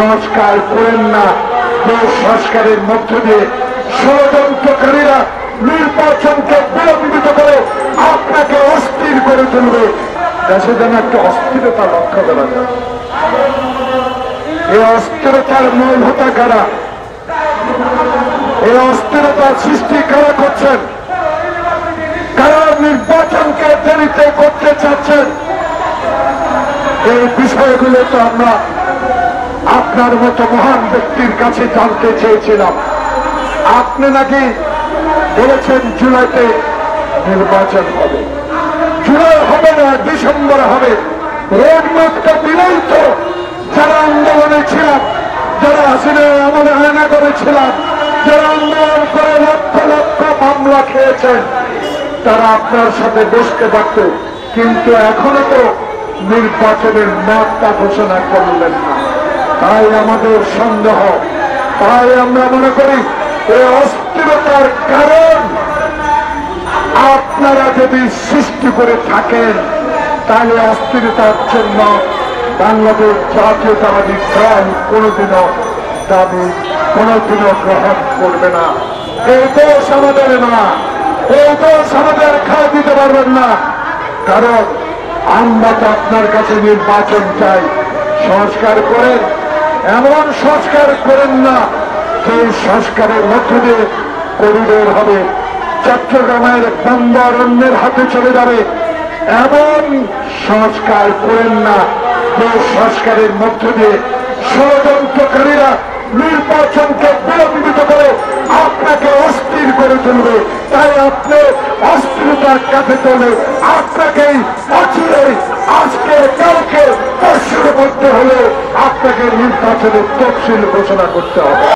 সংস্কার করেন না, যে সংস্কারের মধ্য দিয়ে ষড়যন্ত্রকারীরা নির্বাচনকে বিলম্বিত করে আপনাকে অস্থির করে তুলবে। দেশে যেন একটা অস্থিরতা লক্ষ্য করা যায়। এই অস্থিরতার মূল হোতা কারা? এই অস্থিরতার সৃষ্টি কারা করছেন? কারা নির্বাচনকে দেরিতে করতে চাচ্ছেন? এই বিষয়গুলো তো আমরা আপনার মতো মহান ব্যক্তির কাছে জানতে চেয়েছিলাম। আপনি নাকি বলেছেন জুলাইতে নির্বাচন হবে। জুলাই হবে না, ডিসেম্বরে হবে। রোডম্যাপটা দিলেই তো যারা আন্দোলনে ছিলাম, যারা হাসিনা আমলে আয়না করেছিলাম, যারা আন্দোলন করে লক্ষ লক্ষ মামলা খেয়েছেন, তারা আপনার সাথে বসতে পারত। কিন্তু এখনো তো নির্বাচনের ম্যাপটা ঘোষণা করলেন না। তাই আমাদের সন্দেহ, তাই আমরা মনে করি এই অস্থিরতার কারণ আপনারা যদি সৃষ্টি করে থাকেন, তাহলে অস্থিরতার জন্য বাংলাদেশ জাতীয়তাবাদী দল কোনদিনও দাবি কোনদিনও গ্রহণ করবে না। এই দোষ আমাদের না, এই দোষ আমাদের খাওয়া দিতে পারবেন না। কারণ আমরা তো আপনার কাছে নির্বাচন চাই। সংস্কার করেন, এমন সংস্কার করেন না যে সংস্কারের মধ্য দিয়ে করিডোর হবে, চট্টগ্রামের বন্দর অন্যের হাতে চলে যাবে। এমন সংস্কার করেন না যে সংস্কারের মধ্য দিয়ে ষড়যন্ত্রকারীরা নির্বাচনকে বিলম্বিত করে আপনাকে অস্থির করে তুলবে। তাই আপনি অস্থিরতা কাছে তোলে আপনাকেই অচিরে আজকে কালকে পরশুর মধ্যে হলে আপনাকে নির্বাচনের তফসিল ঘোষণা করতে হবে।